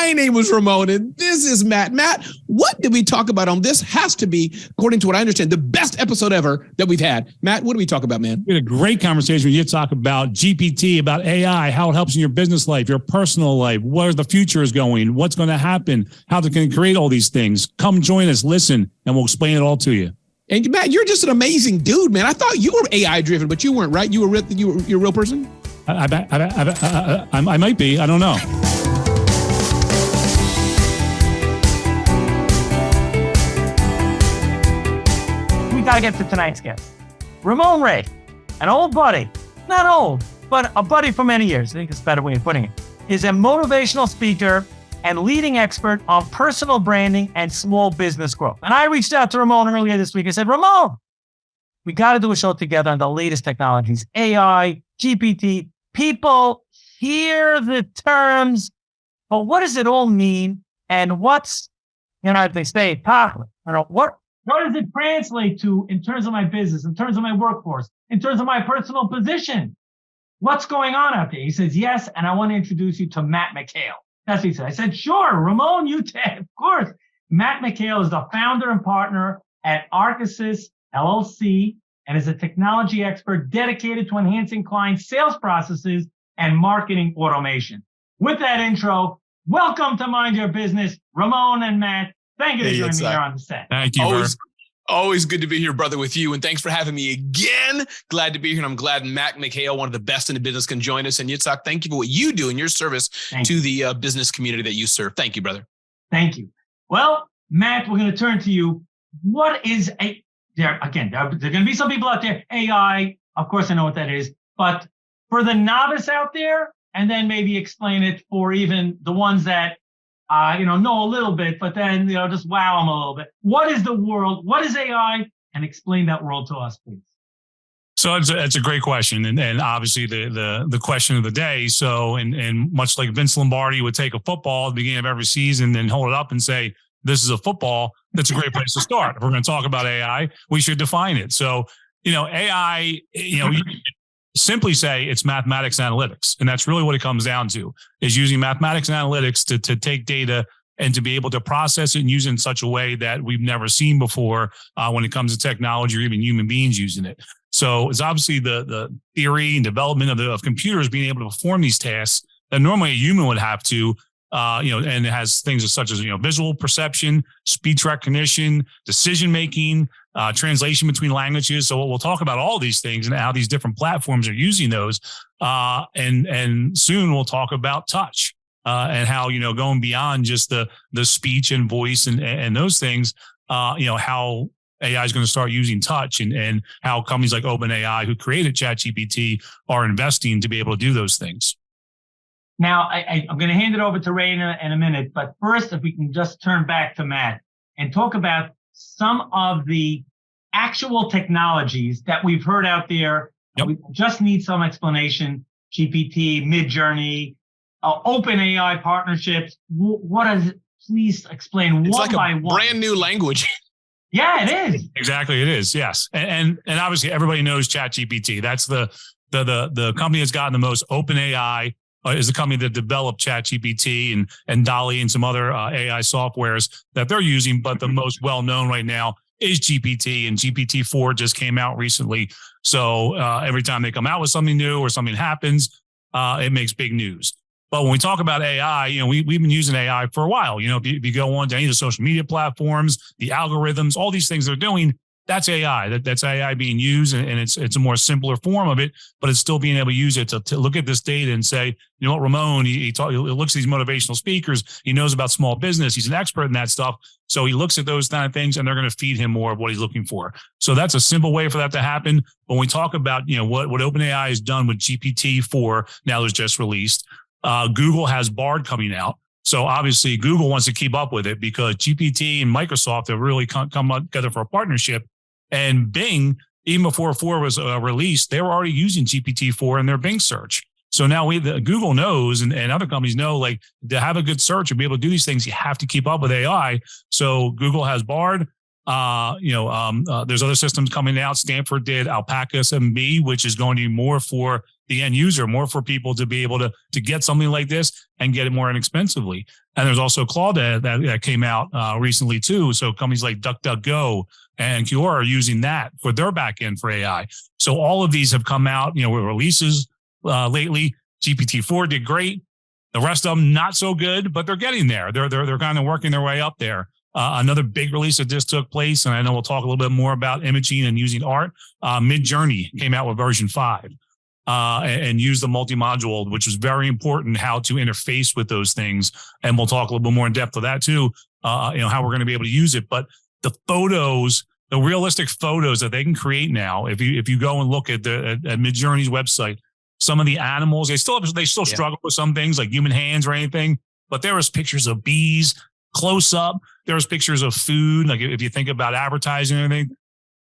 My name was Ramon, and this is Matt. Matt, what did we talk about on this? Has to be, according to what I understand, the best episode ever that we've had. Matt, what did we talk about, man? We had a great conversation with Yitzchok about GPT, about AI, how it helps in your business life, your personal life, where the future is going, what's going to happen, how they can create all these things. Come join us, listen, and we'll explain it all to you. And Matt, you're just an amazing dude, man. I thought you were AI driven, but you weren't, right? You're a real person? I might be. I don't know. We got to get to tonight's guest. Ramon Ray, an old buddy, not old, but a buddy for many years, I think it's a better way of putting it, is a motivational speaker and leading expert on personal branding and small business growth. And I reached out to Ramon earlier this week and said, Ramon, we got to do a show together on the latest technologies, AI, GPT. People hear the terms, but what does it all mean? And what's, they say, what does it translate to in terms of my business, in terms of my workforce, in terms of my personal position? What's going on out there? He says, yes, and I want to introduce you to Matt McHale. That's what he said. I said, sure, Ramon, of course. Matt McHale is the founder and partner at ArcaSys LLC and is a technology expert dedicated to enhancing client sales processes and marketing automation. With that intro, welcome to Mind Your Business, Ramon and Matt. Thank you for joining me here on the set. Thank you. Always good to be here, brother, with you. And thanks for having me again. Glad to be here. And I'm glad Matt McHale, one of the best in the business, can join us. And Yitzchok, thank you for what you do in your service to the business community that you serve. Thank you, brother. Thank you. Well, Matt, we're going to turn to you. What is there are going to be some people out there, AI, of course I know what that is, but for the novice out there, and then maybe explain it for even the ones that, know a little bit, but then, just wow them a little bit. What is the world? What is AI? And explain that world to us, please. So it's a great question. And obviously the question of the day. So, and much like Vince Lombardi would take a football at the beginning of every season and hold it up and say, this is a football. That's a great place to start. If we're going to talk about AI, we should define it. So, AI, you simply say it's mathematics and analytics. And that's really what it comes down to, is using mathematics and analytics to take data and to be able to process it and use it in such a way that we've never seen before when it comes to technology or even human beings using it. So it's obviously the theory and development of computers being able to perform these tasks that normally a human would have to, and it has things such as, visual perception, speech recognition, decision-making, translation between languages. So we'll talk about all these things and how these different platforms are using those. And soon we'll talk about touch and how, going beyond just the speech and voice and those things, how AI is going to start using touch and how companies like OpenAI, who created ChatGPT, are investing to be able to do those things. Now, I'm going to hand it over to Ray in a minute, but first, if we can just turn back to Matt and talk about some of the actual technologies that we've heard out there. Yep. We just need some explanation. GPT, Midjourney, OpenAI partnerships. What is it? Please explain it's one like by one. Brand new language. Yeah, it is. Exactly, it is. Yes, and obviously everybody knows ChatGPT. That's the company that's gotten the most. OpenAI is the company that developed ChatGPT and DALL-E and some other AI softwares that they're using. But the most well-known right now is GPT, and GPT-4 just came out recently. So every time they come out with something new or something happens, it makes big news. But when we talk about AI, we've been using AI for a while. If you go on to any of the social media platforms, the algorithms, all these things they're doing, that's AI. That's AI being used, and it's a more simpler form of it, but it's still being able to use it to look at this data and say, what, Ramon, he looks at these motivational speakers. He knows about small business. He's an expert in that stuff. So he looks at those kind of things, and they're going to feed him more of what he's looking for. So that's a simple way for that to happen. When we talk about, what OpenAI has done with GPT-4, now it's just released. Google has Bard coming out. So obviously Google wants to keep up with it because GPT and Microsoft have really come together for a partnership. And Bing, even before 4 was released, they were already using GPT-4 in their Bing search. So now Google knows and other companies know, like, to have a good search and be able to do these things, you have to keep up with AI. So Google has Bard. There's other systems coming out. Stanford did Alpaca SMB, which is going to be more for the end user, more for people to be able to get something like this and get it more inexpensively. And there's also Claude that came out recently too. So companies like DuckDuckGo and Quora are using that for their backend for AI. So all of these have come out, with releases lately. GPT-4 did great. The rest of them not so good, but they're getting there. They're kind of working their way up there. Another big release that just took place, and I know we'll talk a little bit more about imaging and using art. Midjourney came out with version 5 and used the multi-module, which was very important, how to interface with those things. And we'll talk a little bit more in depth of that too, how we're going to be able to use it. But the photos, the realistic photos that they can create now, if you go and look at Midjourney's website, some of the animals, they still struggle with some things like human hands or anything, but there was pictures of bees close up. There was pictures of food. Like if you think about advertising and everything,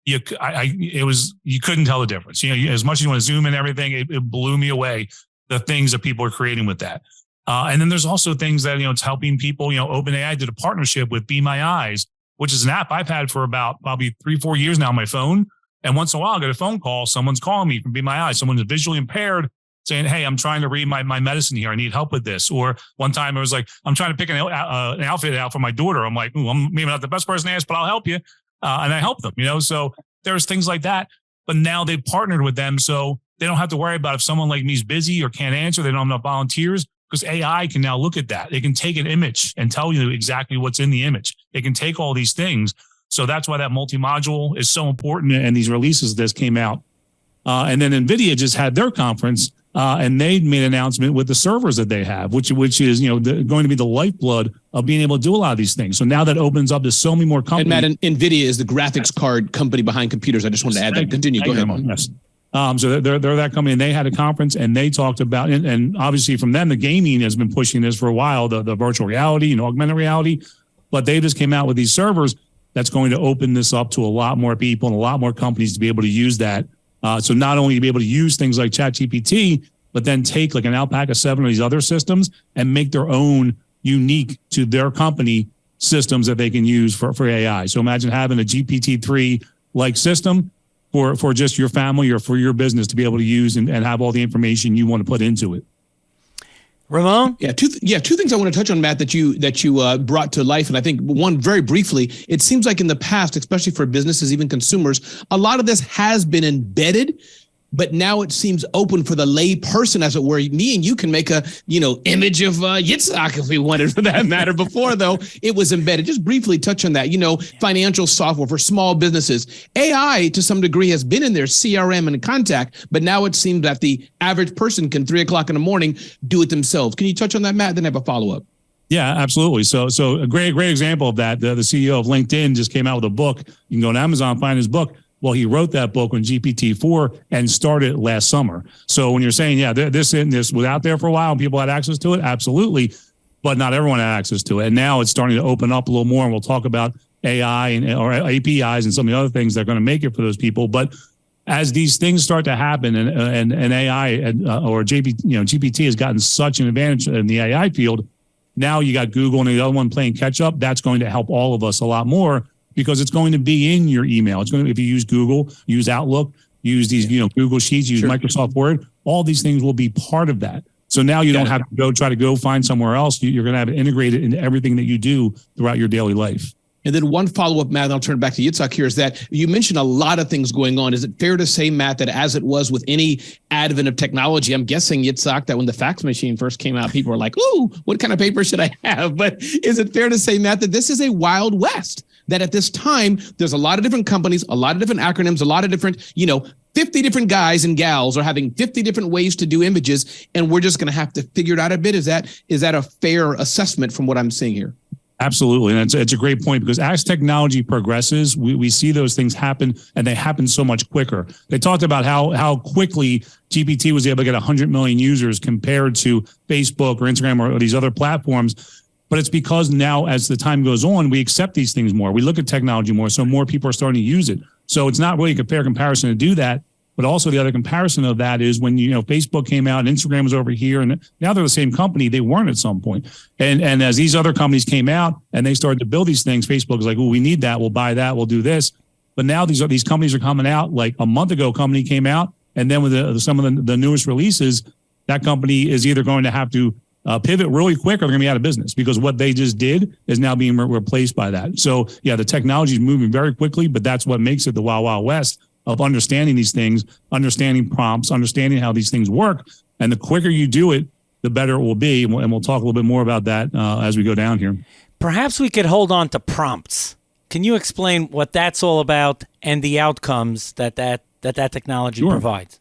you couldn't tell the difference. As much as you want to zoom in everything, it blew me away, the things that people are creating with that. And then there's also things that, it's helping people. OpenAI did a partnership with Be My Eyes, which is an app I've had for about probably 3-4 years now on my phone. And once in a while, I get a phone call. Someone's calling me from Be My Eyes. Someone is visually impaired saying, hey, I'm trying to read my medicine here. I need help with this. Or one time it was like, I'm trying to pick an outfit out for my daughter. I'm like, I'm maybe not the best person to ask, but I'll help you. And I help them, so there's things like that. But now they've partnered with them. So they don't have to worry about if someone like me is busy or can't answer. They don't have enough volunteers, because AI can now look at that. It can take an image and tell you exactly what's in the image. It can take all these things. So that's why that multi-module is so important. And these releases of this came out. And then NVIDIA just had their conference, and they made an announcement with the servers that they have, which is, going to be the lifeblood of being able to do a lot of these things. So now that opens up to so many more companies. And Matt, NVIDIA is the graphics card company behind computers. I just wanted to add that. Continue. Go ahead. Yes. So they're that company, and they had a conference, and they talked about, and obviously from them, the gaming has been pushing this for a while, the virtual reality and augmented reality, but they just came out with these servers that's going to open this up to a lot more people and a lot more companies to be able to use that. So not only to be able to use things like ChatGPT, but then take like an Alpaca 7 or these other systems and make their own unique to their company systems that they can use for AI. So imagine having a GPT-3 like system for just your family or for your business to be able to use and have all the information you want to put into it. Ramon? Yeah, two things I want to touch on, Matt, that you brought to life. And I think one, very briefly, it seems like in the past, especially for businesses, even consumers, a lot of this has been embedded, but now it seems open for the lay person, as it were. Me and you can make a, image of Yitzchok if we wanted, for that matter. Before, though, it was embedded. Just briefly touch on that. Financial software for small businesses. AI, to some degree, has been in their CRM and contact, but now it seems that the average person can 3 o'clock in the morning do it themselves. Can you touch on that, Matt? Then I have a follow-up. Yeah, absolutely. So a great example of that. The CEO of LinkedIn just came out with a book. You can go on Amazon, find his book. Well, he wrote that book on GPT-4 and started last summer. So when you're saying, this was out there for a while and people had access to it, absolutely, but not everyone had access to it. And now it's starting to open up a little more, and we'll talk about AI or APIs and some of the other things that are going to make it for those people. But as these things start to happen, and AI or GPT has gotten such an advantage in the AI field, now you got Google and the other one playing catch up. That's going to help all of us a lot more, because it's going to be in your email. It's going to, if you use Google, use Outlook, use these, Google Sheets, use Microsoft Word, all these things will be part of that. So now you don't have to try to find somewhere else. You're going to have it integrated into everything that you do throughout your daily life. And then one follow-up, Matt, and I'll turn it back to Yitzchok here, is that you mentioned a lot of things going on. Is it fair to say, Matt, that as it was with any advent of technology, I'm guessing, Yitzchok, that when the fax machine first came out, people were like, ooh, what kind of paper should I have? But is it fair to say, Matt, that this is a wild west? That at this time, there's a lot of different companies, a lot of different acronyms, a lot of different, 50 different guys and gals are having 50 different ways to do images, and we're just going to have to figure it out a bit. Is that a fair assessment from what I'm seeing here? Absolutely. And it's a great point, because as technology progresses, we see those things happen, and they happen so much quicker. They talked about how quickly GPT was able to get 100 million users compared to Facebook or Instagram or these other platforms. But it's because now, as the time goes on, we accept these things more. We look at technology more, so more people are starting to use it. So it's not really a fair comparison to do that. But also the other comparison of that is when, Facebook came out and Instagram was over here, and now they're the same company. They weren't at some point. And as these other companies came out and they started to build these things, Facebook was like, oh, we need that. We'll buy that. We'll do this. But now these companies are coming out. Like a month ago, a company came out And then with some of the newest releases, that company is either going to have to pivot really quick or they're going to be out of business because what they just did is now being replaced by that. So yeah, the technology is moving very quickly, but that's what makes it the Wild Wild West of understanding these things, understanding prompts, understanding how these things work. And the quicker you do it, the better it will be. And we'll talk a little bit more about that as we go down here. Perhaps we could hold on to prompts. Can you explain what that's all about and the outcomes that technology provides?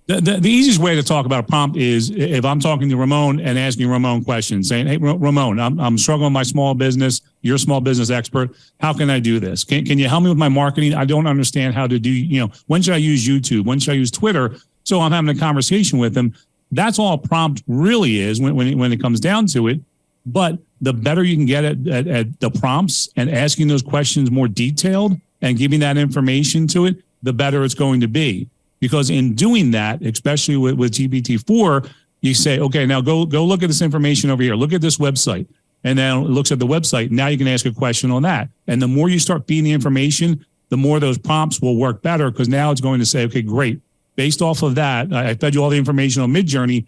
The easiest way to talk about a prompt is if I'm talking to Ramon and asking Ramon questions, saying, hey, Ramon, I'm struggling with my small business. You're a small business expert. How can I do this? Can you help me with my marketing? I don't understand how to do, when should I use YouTube? When should I use Twitter? So I'm having a conversation with him. That's all a prompt really is when it comes down to it. But the better you can get at the prompts and asking those questions more detailed and giving that information to it, the better it's going to be. Because in doing that, especially with GPT-4, you say, okay, now go look at this information over here. Look at this website. And then it looks at the website. Now you can ask a question on that. And the more you start feeding the information, the more those prompts will work better because now it's going to say, okay, great. Based off of that, I fed you all the information on Midjourney.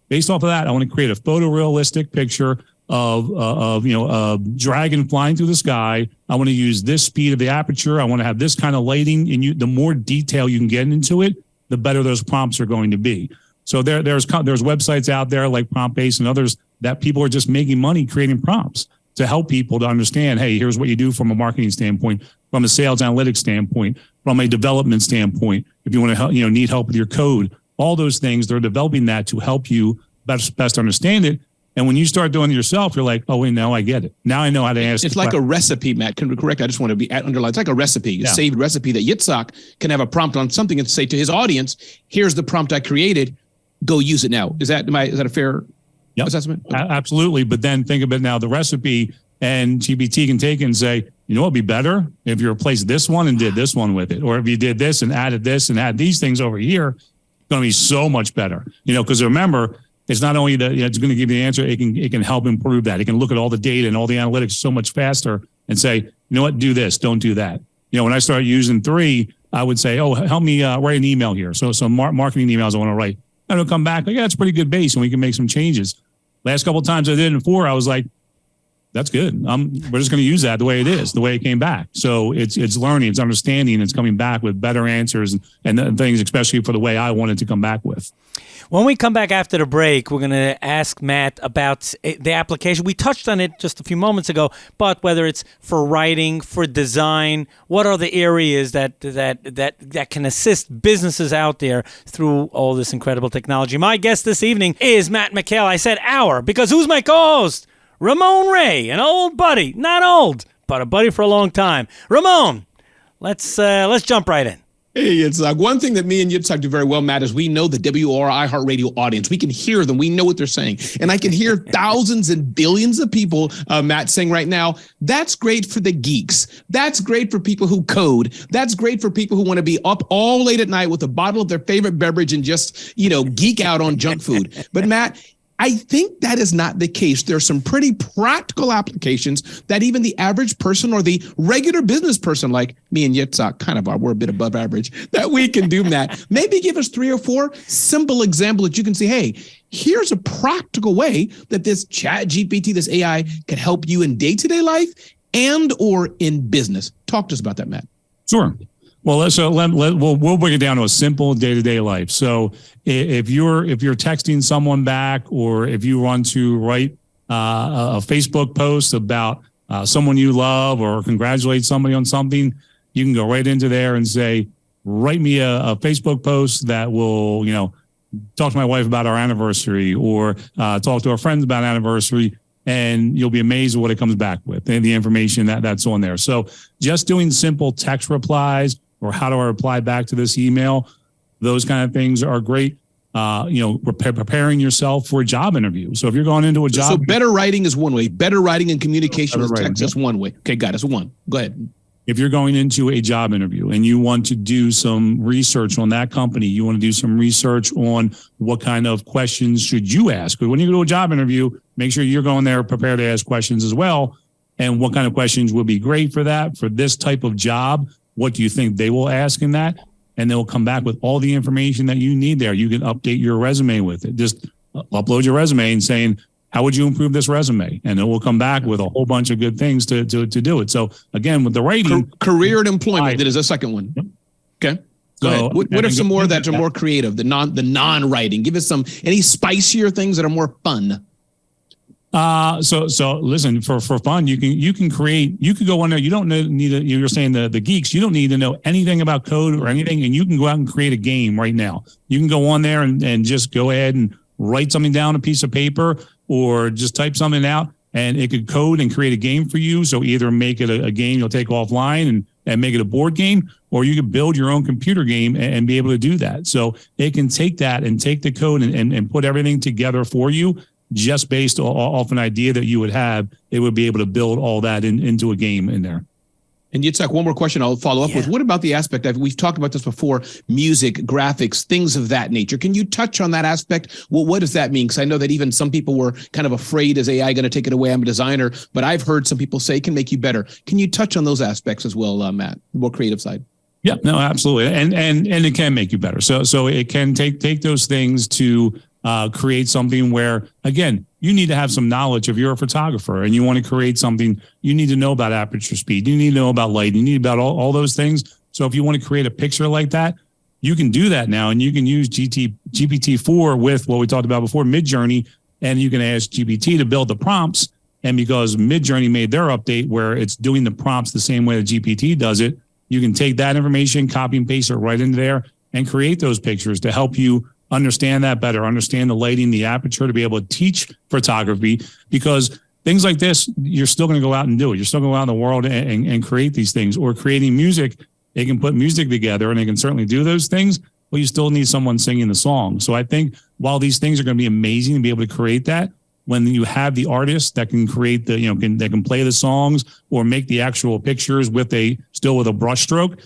Based off of that, I want to create a photorealistic picture of a dragon flying through the sky. I want to use this speed of the aperture. I want to have this kind of lighting. And the more detail you can get into it, the better those prompts are going to be. So there's websites out there like PromptBase and others that people are just making money creating prompts to help people to understand, hey, here's what you do from a marketing standpoint, from a sales analytics standpoint, from a development standpoint. If you want to help, need help with your code, all those things, they're developing that to help you best understand it. And when you start doing it yourself, you're like, oh, wait, now I get it. Now I know how to ask. It's like a recipe, Matt. Correct. I just want to be underlined. It's like a recipe, a saved recipe that Yitzchok can have a prompt on something and say to his audience, here's the prompt I created. Go use it now. Is that a fair assessment? Okay. Absolutely. But then think of it now, the recipe and GPT can take it and say, you know what would be better if you replaced this one and did this one with it. Or if you did this and added this and add these things over here, it's going to be so much better. Because remember, it's not only that it's going to give you the answer, it can help improve that. It can look at all the data and all the analytics so much faster and say, you know what, do this, don't do that. When I started using 3, I would say, oh, help me write an email here. So some marketing emails I want to write. And it'll come back like, yeah, it's a pretty good base and we can make some changes. Last couple of times I did in 4, I was like, that's good. We're just going to use that the way it is, the way it came back. So it's learning, it's understanding, it's coming back with better answers and things, especially for the way I wanted to come back with. When we come back after the break, we're going to ask Matt about the application. We touched on it just a few moments ago, but whether it's for writing, for design, what are the areas that can assist businesses out there through all this incredible technology? My guest this evening is Matt McHale. I said our because who's my co-host? Ramon Ray, an old buddy, not old, but a buddy for a long time. Ramon, let's jump right in. Hey, Yitzchok. One thing that me and Yitzchok do very well, Matt, is we know the WR iHeartRadio audience. We can hear them. We know what they're saying. And I can hear thousands and billions of people, Matt, saying right now, that's great for the geeks. That's great for people who code. That's great for people who want to be up all late at night with a bottle of their favorite beverage and just, geek out on junk food. But Matt, I think that is not the case. There are some pretty practical applications that even the average person or the regular business person like me and Yitzchok we're a bit above average, that we can do, Matt. Maybe give us 3 or 4 simple examples that you can say, hey, here's a practical way that this Chat GPT, this AI, can help you in day-to-day life and or in business. Talk to us about that, Matt. Sure. Well, we'll break it down to a simple day-to-day life. So if you're texting someone back, or if you want to write a Facebook post about someone you love or congratulate somebody on something, you can go right into there and say, write me a Facebook post that will, talk to my wife about our anniversary, or talk to our friends about anniversary. And you'll be amazed at what it comes back with and the information that's on there. So just doing simple text replies, or how do I reply back to this email? Those kind of things are great. Preparing yourself for a job interview. So if you're going into a job. So better writing is one way. Better writing and communication with text is one way. Okay, got it. So one. Go ahead. If you're going into a job interview and you want to do some research on that company, you want to do some research on what kind of questions should you ask. But when you go to a job interview, make sure you're going there prepared to ask questions as well. And what kind of questions would be great for that, for this type of job? What do you think they will ask in that? and they'll come back with all the information that you need there. You can update your resume with it. Just upload your resume and saying, how would you improve this resume? And it will come back with a whole bunch of good things to do it. So again, with the writing, career and employment, that is a second one. Yep. Okay. Go ahead. What are some more that are more creative? The non-writing. Give us any spicier things that are more fun. So listen, for fun, you can go on there. You don't need you're saying the geeks, you don't need to know anything about code or anything, and you can go out and create a game right now. You can go on there and just go ahead and write something down on a piece of paper or just type something out, and it could code and create a game for you. So either make it a game you'll take offline and make it a board game, or you could build your own computer game and be able to do that. So it can take that and take the code and put everything together for you. Just based off an idea that you would have, it would be able to build all that into a game in there. And Yitzchok, one more question I'll follow up with. What about the aspect we've talked about this before, music, graphics, things of that nature? Can you touch on that aspect? Well, what does that mean? Because I know that even some people were kind of afraid, is AI going to take it away? I'm a designer, but I've heard some people say it can make you better. Can you touch on those aspects as well, Matt, the more creative side? Yeah, no, absolutely. And it can make you better. So it can take those things to create something where, again, you need to have some knowledge. If you're a photographer and you want to create something, you need to know about aperture speed. You need to know about light. You need about all those things. So if you want to create a picture like that, you can do that now. And you can use GPT-4 with what we talked about before, Midjourney, and you can ask GPT to build the prompts. And because Midjourney made their update where it's doing the prompts the same way that GPT does it, you can take that information, copy and paste it right into there and create those pictures to help you understand that better, understand the lighting, the aperture, to be able to teach photography. Because things like this, you're still going to go out and do it. You're still going to go out in the world and create these things. Or creating music, they can put music together and they can certainly do those things, but you still need someone singing the song. So I think while these things are going to be amazing to be able to create that, when you have the artists that can create that can play the songs or make the actual pictures with a brush stroke,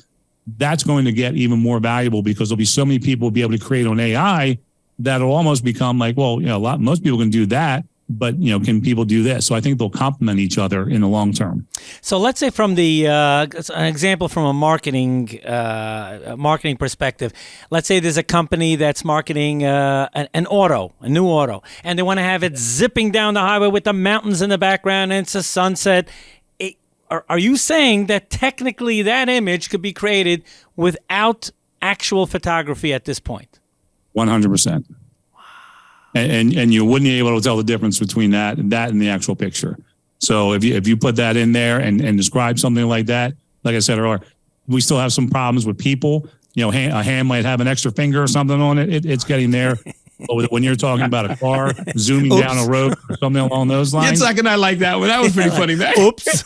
that's going to get even more valuable, because there'll be so many people will be able to create on AI that'll almost become like, well, most people can do that, but can people do this? So I think they'll complement each other in the long term. So let's say from the an example from a marketing perspective, let's say there's a company that's marketing a new auto, and they want to have it zipping down the highway with the mountains in the background and it's a sunset. Are you saying that technically that image could be created without actual photography at this point? 100%. And you wouldn't be able to tell the difference between that and the actual picture. So if you put that in there and describe something like that, like I said earlier, we still have some problems with people. A hand might have an extra finger or something on it. It's getting there. But when you're talking about a car zooming down a road or something along those lines. Yitzchok and I like that one. That was pretty funny. Oops.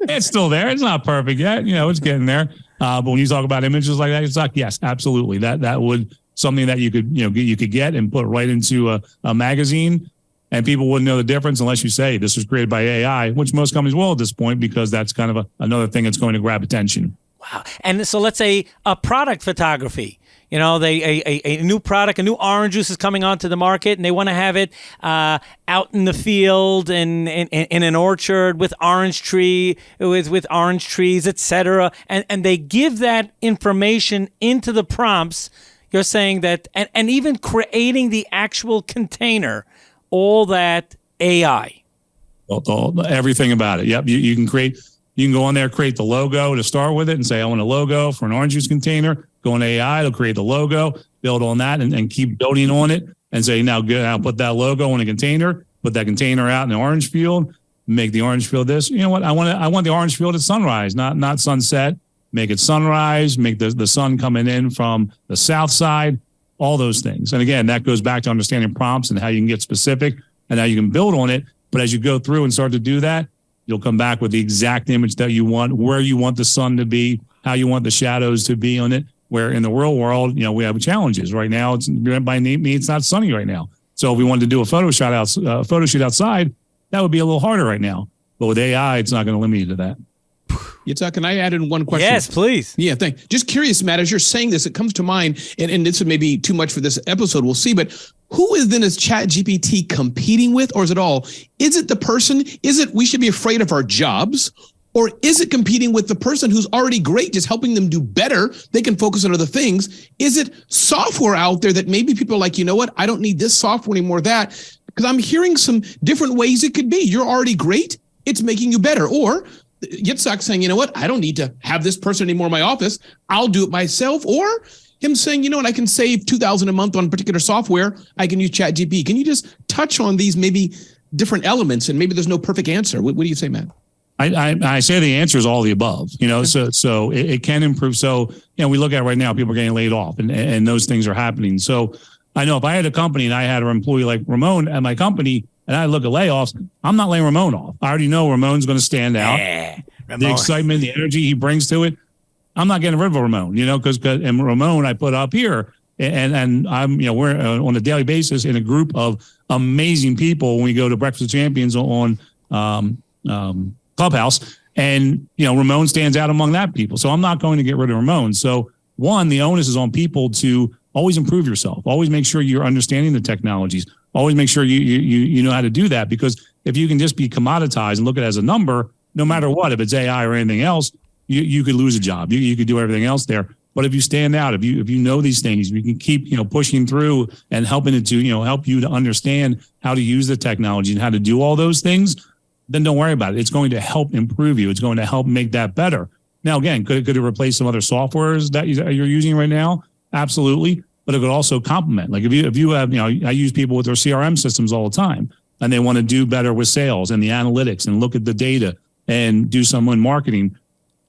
It's still there. It's not perfect yet. It's getting there. But when you talk about images like that, it's like, yes, absolutely. That would something that you could get and put right into a magazine, and people wouldn't know the difference unless you say this was created by AI, which most companies will at this point, because that's kind of another thing that's going to grab attention. Wow. And so let's say a product photography. A new product, a new orange juice is coming onto the market, and they want to have it out in the field and in an orchard with orange trees, etc. And they give that information into the prompts. You're saying that, and even creating the actual container, all that AI. Everything about it. Yep. You can go on there, create the logo to start with it and say, I want a logo for an orange juice container. Go on AI, it'll create the logo, build on that and keep building on it and say, now good, I'll put that logo in a container, put that container out in the orange field, make the orange field this. You know what? I want the orange field at sunrise, not sunset. Make it sunrise, make the sun coming in from the south side, all those things. And again, that goes back to understanding prompts and how you can get specific and how you can build on it. But as you go through and start to do that, you'll come back with the exact image that you want, where you want the sun to be, how you want the shadows to be on it. Where in the real world, we have challenges right now. It's not sunny right now. So if we wanted to do a photo shoot outside, that would be a little harder right now. But with AI, it's not going to limit you to that. Yitzchok, can I add in one question? Yes, please. Yeah, thanks. Just curious, Matt, as you're saying this, it comes to mind, and this may be too much for this episode, we'll see, but who is ChatGPT competing with, or is it the person? Is it we should be afraid of our jobs, Or is it competing with the person who's already great, just helping them do better? They can focus on other things. Is it software out there that maybe people are like, you know what? I don't need this software anymore, that, because I'm hearing some different ways it could be. You're already great. It's making you better. Or Yitzchok saying, you know what? I don't need to have this person anymore in my office. I'll do it myself. Or him saying, you know what? I can save $2,000 a month on particular software. I can use ChatGPT. Can you just touch on these maybe different elements? And maybe there's no perfect answer. What do you say, Matt? I say the answer is all the above, so it can improve. So, we look at right now, people are getting laid off and those things are happening. So I know if I had a company and I had an employee like Ramon at my company and I look at layoffs, I'm not laying Ramon off. I already know Ramon's going to stand out. The excitement, the energy he brings to it. I'm not getting rid of Ramon, because Ramon I put up here and I'm, we're on a daily basis in a group of amazing people when we go to Breakfast of Champions on, Clubhouse, and Ramon stands out among that people. So I'm not going to get rid of Ramon. So one, the onus is on people to always improve yourself. Always make sure you're understanding the technologies. Always make sure you know how to do that, because if you can just be commoditized and look at it as a number, no matter what, if it's AI or anything else, you could lose a job. You could do everything else there. But if you stand out, if you know these things, you can keep pushing through and helping it to help you to understand how to use the technology and how to do all those things, then don't worry about it. It's going to help improve you. It's going to help make that better. Now, again, could it replace some other softwares that you're using right now? Absolutely. But it could also complement. Like if you have, I use people with their CRM systems all the time, and they want to do better with sales and the analytics and look at the data and do some in marketing.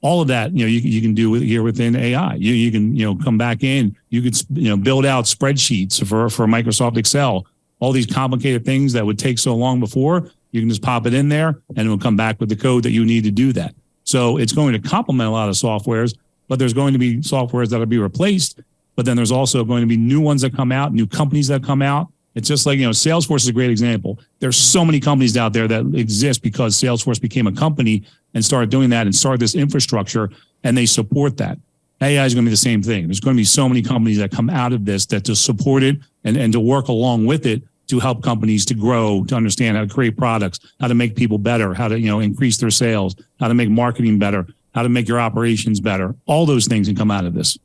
All of that, you can do here within AI. You can, come back in. You could, build out spreadsheets for Microsoft Excel. All these complicated things that would take so long before. You can just pop it in there and it will come back with the code that you need to do that. So it's going to complement a lot of softwares, but there's going to be softwares that will be replaced. But then there's also going to be new ones that come out, new companies that come out. It's just like, Salesforce is a great example. There's so many companies out there that exist because Salesforce became a company and started doing that and started this infrastructure, and they support that. AI is going to be the same thing. There's going to be so many companies that come out of this that to support it and to work along with it to help companies to grow, to understand how to create products, how to make people better, how to, increase their sales, how to make marketing better, how to make your operations better. All those things can come out of this.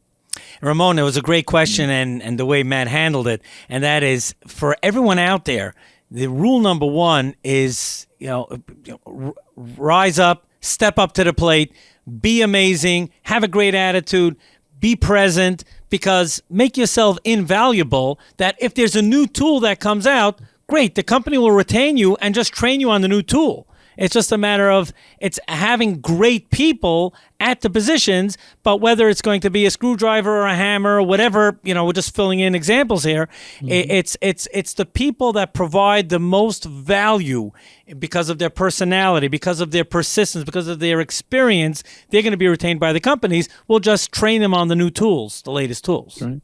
Ramon, it was a great question and the way Matt handled it. And that is, for everyone out there, the rule number one is, rise up, step up to the plate, be amazing, have a great attitude, be present, because make yourself invaluable, that if there's a new tool that comes out, great, the company will retain you and just train you on the new tool. It's just a matter of it's having great people at the positions, but whether it's going to be a screwdriver or a hammer or whatever, we're just filling in examples here. Mm-hmm. It's the people that provide the most value because of their personality, because of their persistence, because of their experience. They're going to be retained by the companies. We'll just train them on the new tools, the latest tools. Right.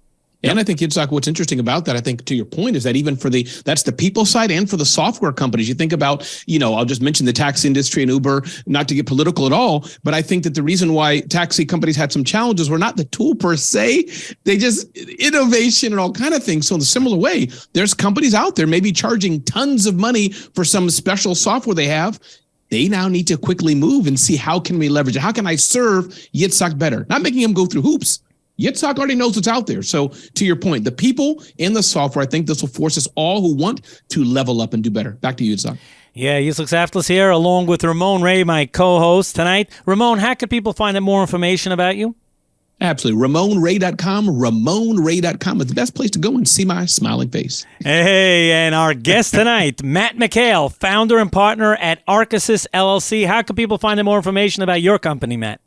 And I think, Yitzchok, what's interesting about that, I think to your point, is that even that's the people side and for the software companies. You think about, I'll just mention the taxi industry and Uber, not to get political at all, but I think that the reason why taxi companies had some challenges were not the tool per se, they just innovation and all kind of things. So in a similar way, there's companies out there maybe charging tons of money for some special software they have. They now need to quickly move and see how can we leverage it? How can I serve Yitzchok better? Not making him go through hoops. Yitzchok already knows what's out there. So to your point, the people in the software, I think this will force us all who want to level up and do better. Back to you, Yitzchok. Yeah, Yitzchok Saftlas here, along with Ramon Ray, my co-host tonight. Ramon, how can people find out more information about you? Absolutely. RamonRay.com. RamonRay.com is the best place to go and see my smiling face. Hey, and our guest tonight, Matt McHale, founder and partner at ArcaSys LLC. How can people find out more information about your company, Matt?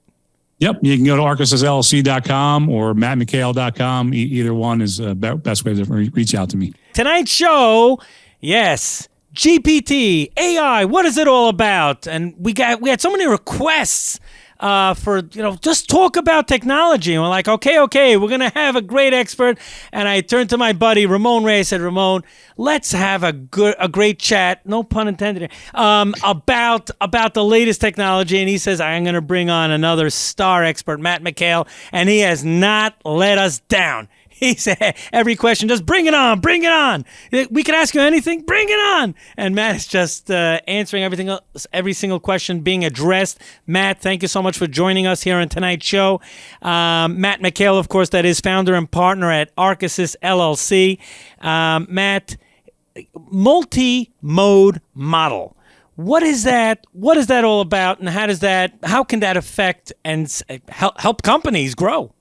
Yep. You can go to ArcaSysLLC.com or MattMcHale.com. Either one is the best way to reach out to me. Tonight's show, yes, GPT, AI, what is it all about? And we had so many requests for, just talk about technology. And we're like, okay, we're going to have a great expert. And I turned to my buddy, Ramon Ray. I said, Ramon, let's have a great chat, no pun intended, about the latest technology. And he says, I'm going to bring on another star expert, Matt McHale. And he has not let us down. He said every question, just bring it on, bring it on. We can ask you anything, bring it on. And Matt is just answering everything else, every single question being addressed. Matt, thank you so much for joining us here on tonight's show. Matt McHale, of course, that is founder and partner at ArcaSys LLC. Matt, multi-mode model. What is that? What is that all about? And how can that affect and help companies grow?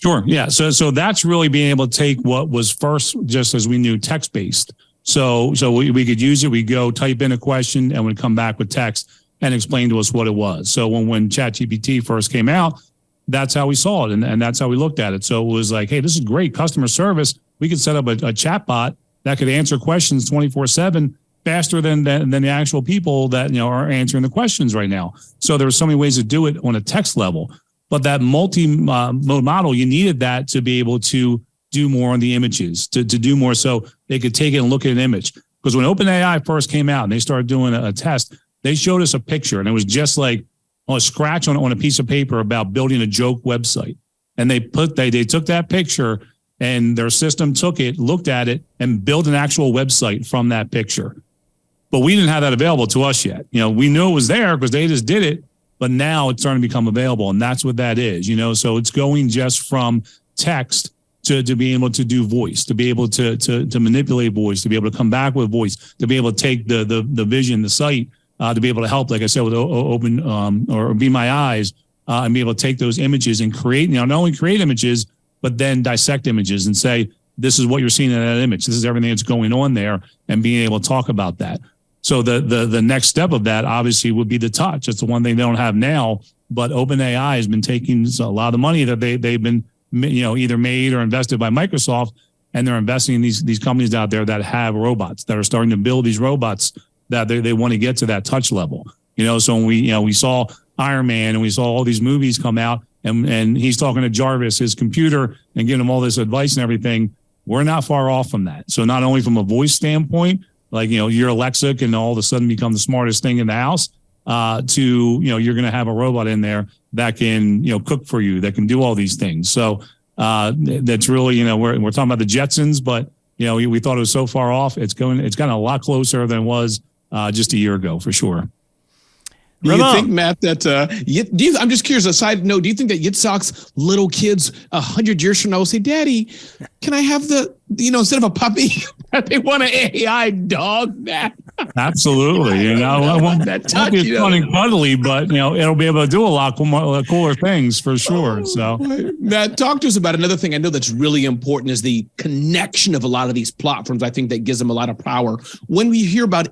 Sure. Yeah. So that's really being able to take what was first, just as we knew, text-based. So we could use it. We go type in a question and would come back with text and explain to us what it was. So when ChatGPT first came out, that's how we saw it. And that's how we looked at it. So it was like, hey, this is great customer service. We could set up a chat bot that could answer questions 24/7 faster than the actual people that, are answering the questions right now. So there were so many ways to do it on a text level. But that multi-mode model, you needed that to be able to do more on the images, to do more so they could take it and look at an image. Because when OpenAI first came out and they started doing a test, they showed us a picture, and it was just like a scratch on a piece of paper about building a joke website. And they took that picture, and their system took it, looked at it, and built an actual website from that picture. But we didn't have that available to us yet. We knew it was there because they just did it. But now it's starting to become available, and that's what that is, So it's going just from text to being able to do voice, to be able to manipulate voice, to be able to come back with voice, to be able to take the vision, the sight, to be able to help, like I said, with open or Be My Eyes, and be able to take those images and create, not only create images, but then dissect images and say, this is what you're seeing in that image. This is everything that's going on there, and being able to talk about that. So the next step of that obviously would be the touch. It's the one thing they don't have now, but OpenAI has been taking a lot of the money that they've been, either made or invested by Microsoft, and they're investing in these companies out there that have robots, that are starting to build these robots that they want to get to that touch level. So when we saw Iron Man and we saw all these movies come out, and he's talking to Jarvis, his computer, and giving him all this advice and everything, we're not far off from that. So not only from a voice standpoint, like, your Alexa can all of a sudden become the smartest thing in the house, to, you're going to have a robot in there that can, cook for you, that can do all these things. So that's really, we're talking about the Jetsons, but, we thought it was so far off. It's gotten a lot closer than it was just a year ago, for sure. Do you think, Matt, that I'm just curious, a side note, do you think that Yitzchok's little kids 100 years from now will say, Daddy, can I have instead of a puppy, they want an AI dog, Matt? Absolutely. I want that touch. It's fun and cuddly, but, it'll be able to do a lot more cooler things for sure. So, Matt, talk to us about another thing I know that's really important is the connection of a lot of these platforms. I think that gives them a lot of power. When we hear about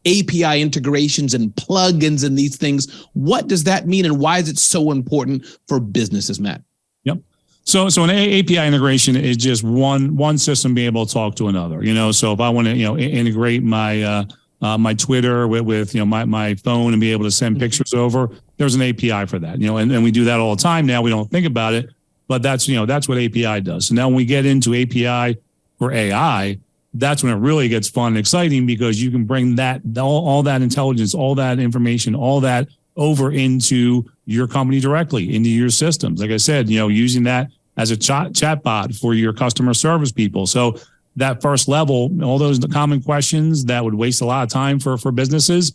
API integrations and plugins and these things, what does that mean, and why is it so important for businesses, Matt? Yep. So an API integration is just one system being able to talk to another. So if I want to integrate my my Twitter with my phone and be able to send pictures over, there's an API for that. And we do that all the time now. We don't think about it, but that's what API does. So now when we get into API for AI, that's when it really gets fun and exciting, because you can bring that all that intelligence, all that information, all that over into your company directly, into your systems. Like I said, using that as a chat bot for your customer service people. So that first level, all those common questions that would waste a lot of time for businesses,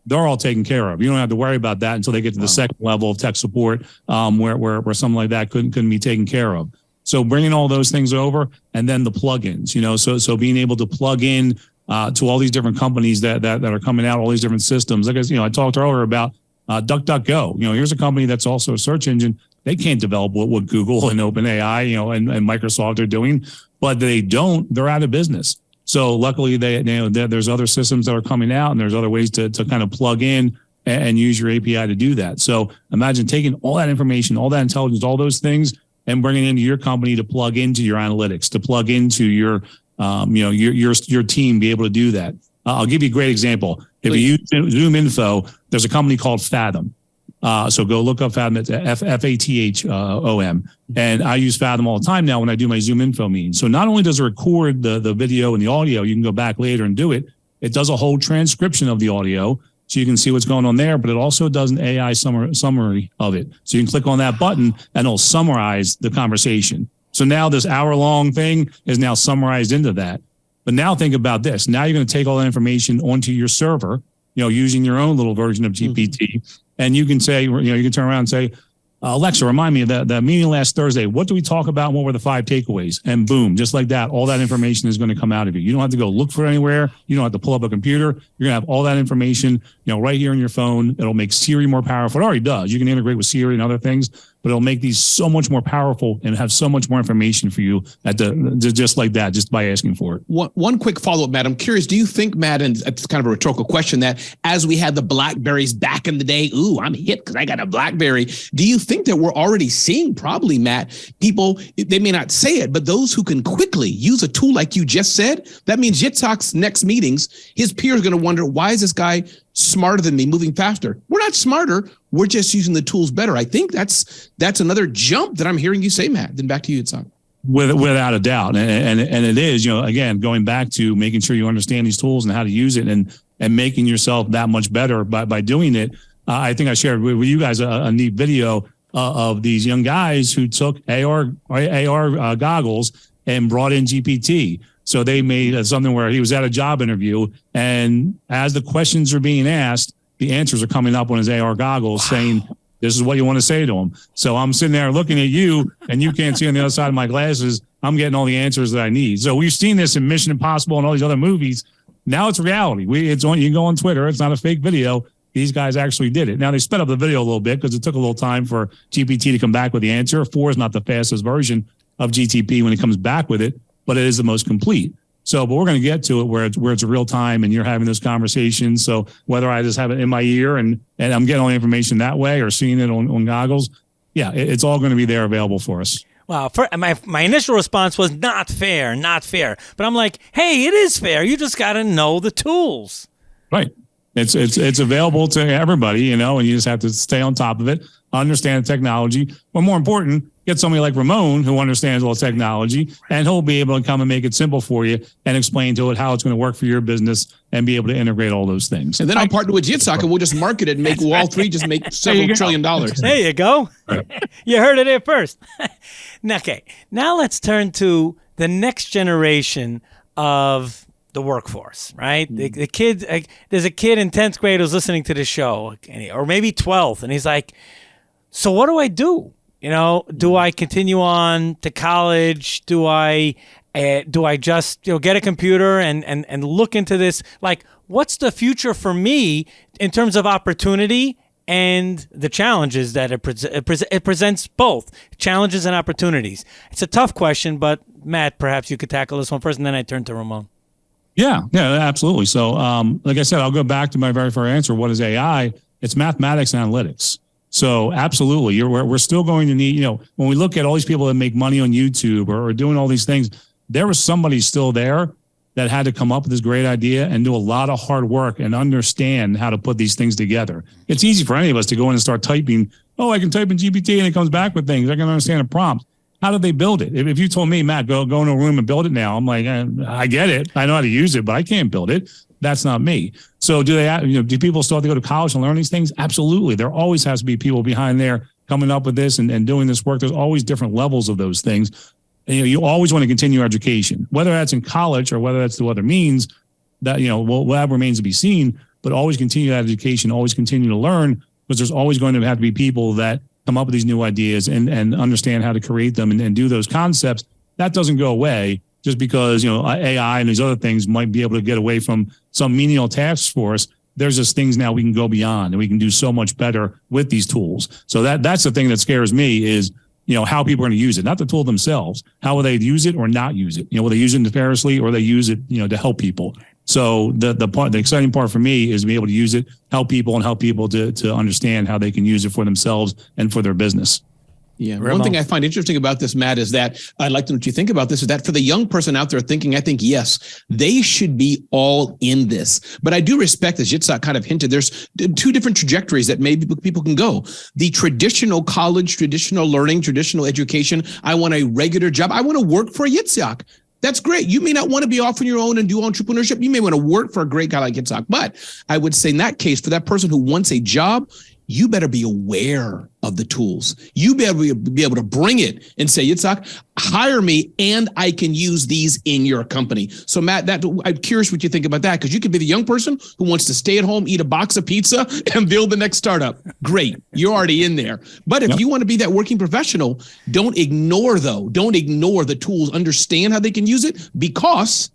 they're all taken care of. You don't have to worry about that until they get to the second level of tech support, where something like that couldn't be taken care of. So bringing all those things over, and then the plugins, so being able to plug in to all these different companies that are coming out, all these different systems. Like I talked earlier about DuckDuckGo. Here's a company that's also a search engine. They can't develop what Google and OpenAI, and Microsoft are doing, but they're out of business. So luckily there's other systems that are coming out, and there's other ways to kind of plug in and use your API to do that. So imagine taking all that information, all that intelligence, all those things, and bringing it into your company to plug into your analytics, to plug into your team, be able to do that. I'll give you a great example. If you use Zoom Info, there's a company called Fathom. So go look up Fathom. It's Fathom. And I use Fathom all the time now when I do my Zoom Info meetings. So not only does it record the video and the audio, you can go back later and do it. It does a whole transcription of the audio, so you can see what's going on there, but it also does an AI summary of it. So you can click on that button and it'll summarize the conversation. So now this hour-long thing is now summarized into that. But now think about this. Now you're going to take all that information onto your server, using your own little version of GPT. And you can say, you can turn around and say, Alexa, remind me of that meeting last Thursday. What do we talk about? And what were the 5 takeaways? And boom, just like that, all that information is going to come out of you. You don't have to go look for it anywhere. You don't have to pull up a computer. You're going to have all that information, right here on your phone. It'll make Siri more powerful. It already does. You can integrate with Siri and other things, but it'll make these so much more powerful and have so much more information for you just like that, just by asking for it. One quick follow-up, Matt. I'm curious, do you think, Matt, and it's kind of a rhetorical question, that as we had the BlackBerries back in the day, ooh, I'm hip because I got a BlackBerry. Do you think that we're already seeing, probably, Matt, people, they may not say it, but those who can quickly use a tool like you just said, that means Yitzchok's next meetings, his peers are going to wonder, why is this guy smarter than me, moving faster? We're not smarter. We're just using the tools better. I think that's another jump that I'm hearing you say, Matt. Then back to you, Yitzchok. Without a doubt. And it is, again, going back to making sure you understand these tools and how to use it and making yourself that much better by doing it. I think I shared with you guys a neat video of these young guys who took AR goggles and brought in GPT. So they made something where he was at a job interview, and as the questions are being asked, the answers are coming up on his AR goggles saying, this is what you want to say to him. So I'm sitting there looking at you, and you can't see on the other side of my glasses. I'm getting all the answers that I need. So we've seen this in Mission Impossible and all these other movies. Now it's reality. You can go on Twitter. It's not a fake video. These guys actually did it. Now they sped up the video a little bit because it took a little time for GPT to come back with the answer. 4 is not the fastest version of GTP when it comes back with it, but it is the most complete. So, but we're going to get to it where it's real time and you're having this conversation. So whether I just have it in my ear and I'm getting all the information that way or seeing it on goggles, it's all going to be there available for us. Wow. My initial response was not fair. But I'm like, hey, it is fair. You just got to know the tools. Right. It's available to everybody, and you just have to stay on top of it, understand the technology. But more important, get somebody like Ramon who understands all the technology, and he'll be able to come and make it simple for you and explain to it how it's going to work for your business and be able to integrate all those things. And then I'll partner with Yitzchok and we'll just market it and make all three just make several $1 trillion. There you go. You heard it here first. Okay, now let's turn to the next generation of the workforce, right? The kids, there's a kid in 10th grade who's listening to the show, or maybe 12th, and he's like, so what do I do? Do I continue on to college? Do I just get a computer and look into this? Like, what's the future for me in terms of opportunity and the challenges that it presents? Both challenges and opportunities. It's a tough question, but Matt, perhaps you could tackle this one first, and then I turn to Ramon. Yeah, absolutely. So, like I said, I'll go back to my very first answer. What is AI? It's mathematics and analytics. So absolutely, we're still going to need, when we look at all these people that make money on YouTube or doing all these things, there was somebody still there that had to come up with this great idea and do a lot of hard work and understand how to put these things together. It's easy for any of us to go in and start typing, I can type in GPT and it comes back with things. I can understand a prompt. How did they build it? If you told me, Matt, go into a room and build it now, I'm like, I get it. I know how to use it, but I can't build it. That's not me. So do people still have to go to college and learn these things? Absolutely. There always has to be people behind there coming up with this and doing this work. There's always different levels of those things. And, you always want to continue education, whether that's in college or whether that's through other means that, that remains to be seen, but always continue that education, always continue to learn, because there's always going to have to be people that come up with these new ideas and understand how to create them and do those concepts. That doesn't go away just because, AI and these other things might be able to get away from some menial tasks for us. There's just things now we can go beyond and we can do so much better with these tools. So that's the thing that scares me is, how people are going to use it, not the tool themselves. How will they use it or not use it? Will they use it nefariously or they use it, to help people? So the exciting part for me is to be able to use it, help people to understand how they can use it for themselves and for their business. Yeah. One thing I find interesting about this, Matt, is that I'd like to know what you think about this, is that for the young person out there thinking, I think, yes, they should be all in this. But I do respect, as Yitzchok kind of hinted, there's 2 different trajectories that maybe people can go. The traditional college, traditional learning, traditional education. I want a regular job. I want to work for Yitzchok. That's great. You may not want to be off on your own and do entrepreneurship. You may want to work for a great guy like Yitzchok. But I would say in that case, for that person who wants a job, you better be aware of the tools. You better be able to bring it and say, Yitzchok, hire me and I can use these in your company. So Matt, I'm curious what you think about that, because you could be the young person who wants to stay at home, eat a box of pizza and build the next startup. Great. You're already in there. But if you want to be that working professional, don't ignore the tools. Understand how they can use it, because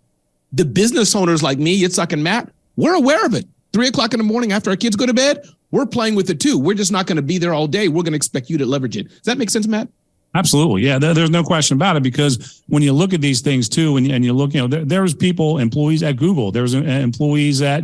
the business owners like me, Yitzchok and Matt, we're aware of it. 3:00 in the morning after our kids go to bed, we're playing with it too. We're just not going to be there all day. We're going to expect you to leverage it. Does that make sense, Matt? Absolutely. Yeah, there's no question about it, because when you look at these things too, and you look, there's people, employees at Google, there's employees at,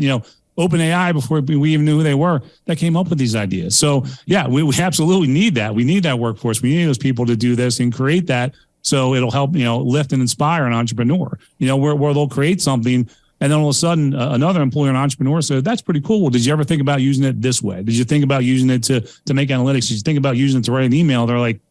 OpenAI, before we even knew who they were, that came up with these ideas. So yeah, we absolutely need that. We need that workforce. We need those people to do this and create that. So it'll help, lift and inspire an entrepreneur, where they'll create something. And then all of a sudden, another employer, an entrepreneur, said, that's pretty cool. Well, did you ever think about using it this way? Did you think about using it to make analytics? Did you think about using it to write an email? They're like,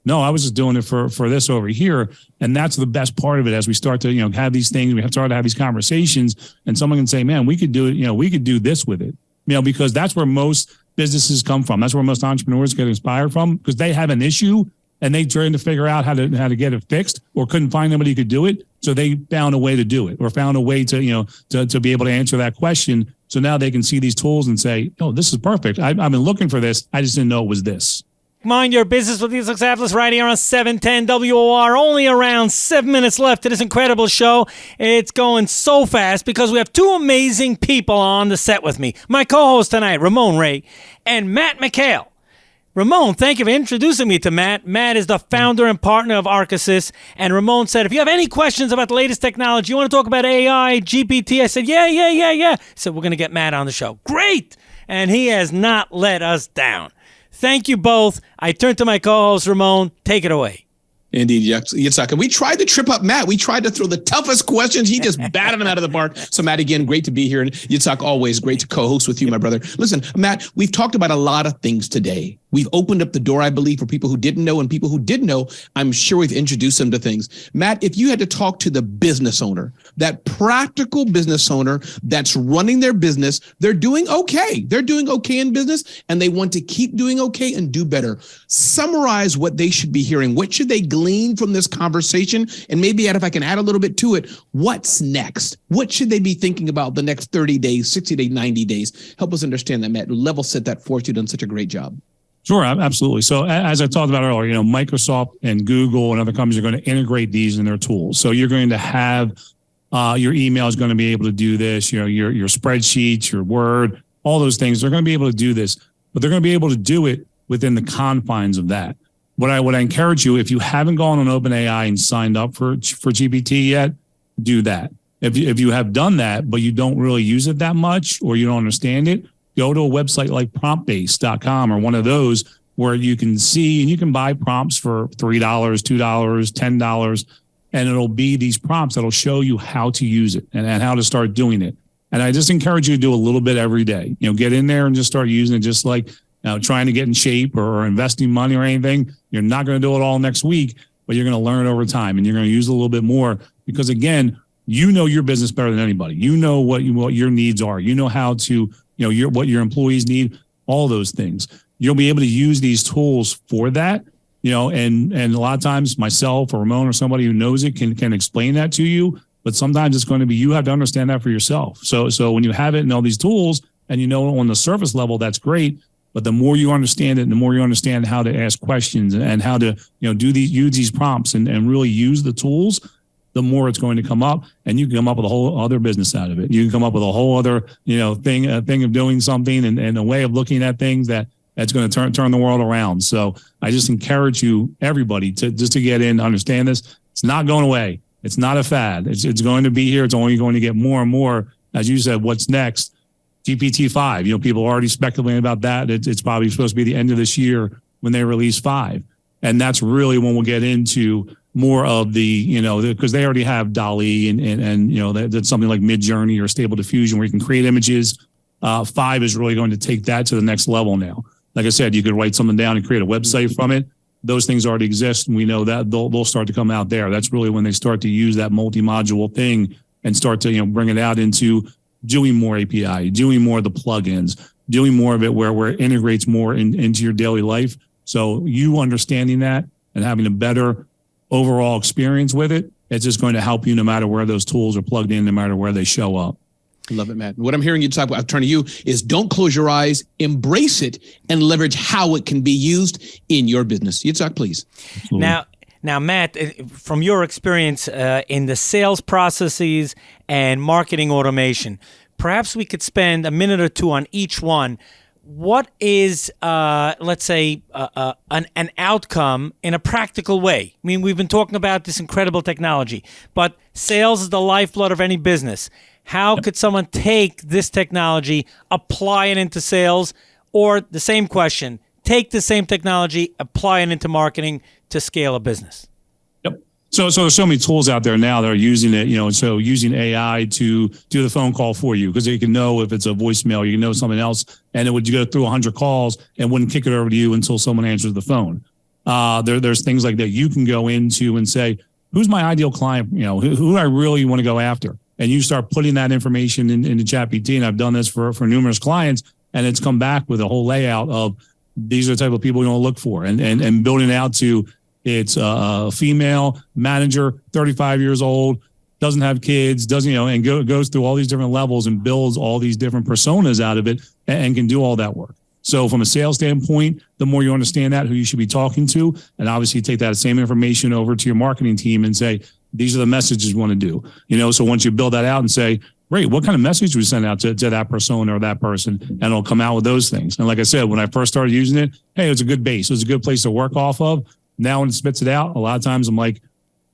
no, I was just doing it for this over here. And that's the best part of it. As we start to, have these things, we have to start to have these conversations, and someone can say, man, we could do it. We could do this with it, because that's where most businesses come from. That's where most entrepreneurs get inspired from, because they have an issue and they trying to figure out how to get it fixed, or couldn't find anybody who could do it. So they found a way to do it, or found a way to, to be able to answer that question. So now they can see these tools and say, oh, this is perfect. I've been looking for this. I just didn't know it was this. Mind Your Business with Yitzchok Saftlas right here on 710 WOR. Only around 7 minutes left to this incredible show. It's going so fast because we have two amazing people on the set with me. My co-host tonight, Ramon Ray and Matt McHale. Ramon, thank you for introducing me to Matt. Matt is the founder and partner of ArcaSys. And Ramon said, if you have any questions about the latest technology, you want to talk about AI, GPT, I said, yeah. He said, we're going to get Matt on the show. Great. And he has not let us down. Thank you both. I turn to my co-host, Ramon. Take it away. Indeed, Yitzchok. And we tried to trip up Matt. We tried to throw the toughest questions. He just batted them out of the park. So Matt, again, great to be here. And Yitzchok, always great to co-host with you, my brother. Listen, Matt, we've talked about a lot of things today. We've opened up the door, I believe, for people who didn't know, and people who did know, I'm sure we've introduced them to things. Matt, if you had to talk to the business owner, that practical business owner that's running their business, they're doing okay. They're doing okay in business, and they want to keep doing okay and do better. Summarize what they should be hearing. What should they glean from this conversation? And maybe, if I can add a little bit to it, what's next? What should they be thinking about the next 30 days, 60 days, 90 days? Help us understand that, Matt. Level set that for us. You've done such a great job. Sure, absolutely. So as I talked about earlier, Microsoft and Google and other companies are going to integrate these in their tools. So you're going to have your email is going to be able to do this, your spreadsheets, your Word, all those things. They're going to be able to do this, but they're going to be able to do it within the confines of that. What I encourage you, if you haven't gone on OpenAI and signed up for GPT yet, do that. If you have done that, but you don't really use it that much, or you don't understand it, go to a website like promptbase.com or one of those, where you can see and you can buy prompts for $3, $2, $10, and it'll be these prompts that'll show you how to use it and how to start doing it. And I just encourage you to do a little bit every day. Get in there and just start using it, just like trying to get in shape or investing money or anything. You're not going to do it all next week, but you're going to learn it over time, and you're going to use it a little bit more, because again, you know your business better than anybody. You know what your needs are. You know how to what your employees need, all those things. You'll be able to use these tools for that, and a lot of times myself or Ramon or somebody who knows it can explain that to you, but sometimes it's going to be, you have to understand that for yourself. So when you have it in all these tools and on the surface level, that's great. But the more you understand it, and the more you understand how to ask questions and how to, use these prompts and really use the tools, the more it's going to come up, and you can come up with a whole other business out of it. You can come up with a whole other, thing of doing something and a way of looking at things that's going to turn the world around. So I just encourage you, everybody, to get in, understand this. It's not going away. It's not a fad. It's going to be here. It's only going to get more and more. As you said, what's next? GPT-5. People are already speculating about that. It's probably supposed to be the end of this year when they release 5. And that's really when we'll get into more of the, because they already have DALL-E and that's something like Midjourney or Stable Diffusion, where you can create images. 5 is really going to take that to the next level now. Like I said, you could write something down and create a website from it. Those things already exist, and we know that they'll start to come out there. That's really when they start to use that multi-module thing and start to bring it out into doing more API, doing more of the plugins, doing more of it where it integrates more into your daily life. So you understanding that and having a better overall experience with it, it's just going to help you no matter where those tools are plugged in, no matter where they show up. I love it, Matt. What I'm hearing you talk about, I'll turn to you, is don't close your eyes, embrace it, and leverage how it can be used in your business. Yitzchok, please. Now, Matt, from your experience in the sales processes and marketing automation, perhaps we could spend a minute or two on each one. What is, let's say, an outcome in a practical way? I mean, we've been talking about this incredible technology, but sales is the lifeblood of any business. How could someone take this technology, apply it into sales, or the same question, take the same technology, apply it into marketing to scale a business? Yep. So there's so many tools out there now that are using it, so using AI to do the phone call for you, because you can know if it's a voicemail, you can know something else, and it would go through 100 calls and wouldn't kick it over to you until someone answers the phone. There's things like that you can go into and say, who's my ideal client? Who I really want to go after? And you start putting that information into ChatGPT, and I've done this for numerous clients, and it's come back with a whole layout of these are the type of people you want to look for, and building it out to it's a female manager, 35 years old, doesn't have kids, goes through all these different levels and builds all these different personas out of it and can do all that work. So from a sales standpoint, the more you understand that, who you should be talking to, and obviously take that same information over to your marketing team and say, these are the messages you want to do. So once you build that out and say, great, what kind of message do we send out to that persona or that person? And it'll come out with those things. And like I said, when I first started using it, hey, it's a good base. It's a good place to work off of. Now when it spits it out, a lot of times I'm like,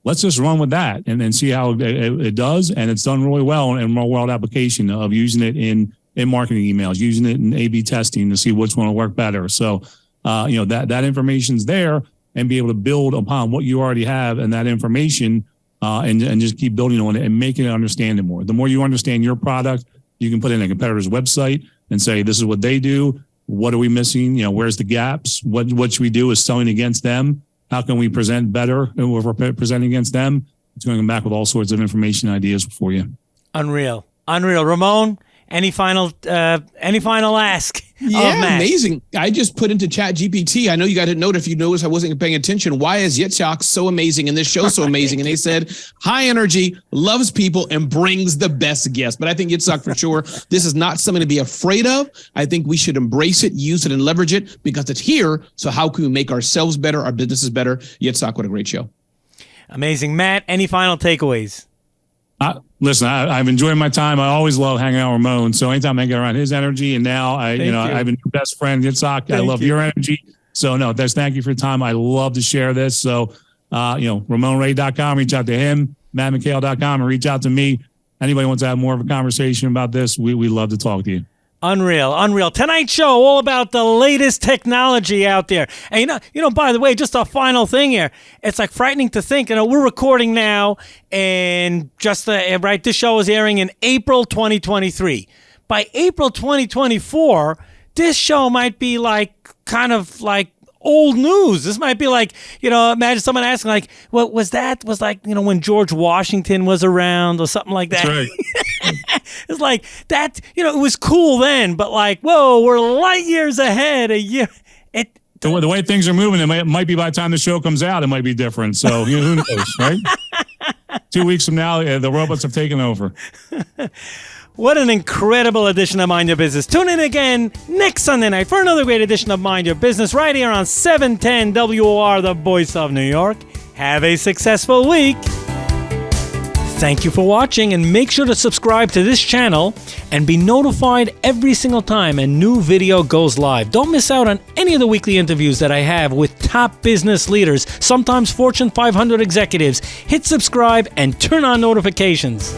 let's just run with that and then see how it does. And it's done really well in real world application of using it in marketing emails, using it in A/B testing to see which one will work better. So, that information's there, and be able to build upon what you already have and that information and just keep building on it and making it understand it more. The more you understand your product, you can put in a competitor's website and say, this is what they do. What are we missing? Where's the gaps? What should we do is selling against them? How can we present better if we're presenting against them? It's going to come back with all sorts of information ideas for you. Unreal. Ramon, any final ask? Yeah, amazing. I just put into ChatGPT. I know you got to note, if you notice I wasn't paying attention, why is Yitzchok so amazing and this show so amazing? And they said, high energy, loves people, and brings the best guests. But I think Yitzchok, for sure, this is not something to be afraid of. I think we should embrace it, use it, and leverage it because it's here. So how can we make ourselves better, our businesses better? Yitzchok, what a great show. Amazing. Matt, any final takeaways? Listen, I've enjoyed my time. I always love hanging out with Ramon. So anytime I get around his energy, and now I have a new best friend, Yitzchok. I love your energy. So thank you for your time. I love to share this. So, RamonRay.com, reach out to him, MattMcHale.com, and reach out to me. Anybody wants to have more of a conversation about this, we love to talk to you. Unreal. Tonight's show, all about the latest technology out there. And by the way, just a final thing here. It's like frightening to think, we're recording now, and this show is airing in April 2023. By April 2024, this show might be kind of like old news. This might be like, imagine someone asking like, what was that? Was like, when George Washington was around or something like that. That's right. It's like that, it was cool then, but like, whoa, we're light years ahead. The way things are moving, it might be by the time the show comes out, it might be different. So who knows, right? 2 weeks from now, the robots have taken over. What an incredible edition of Mind Your Business. Tune in again next Sunday night for another great edition of Mind Your Business right here on 710 WOR, the voice of New York. Have a successful week. Thank you for watching, and make sure to subscribe to this channel and be notified every single time a new video goes live. Don't miss out on any of the weekly interviews that I have with top business leaders, sometimes Fortune 500 executives. Hit subscribe and turn on notifications.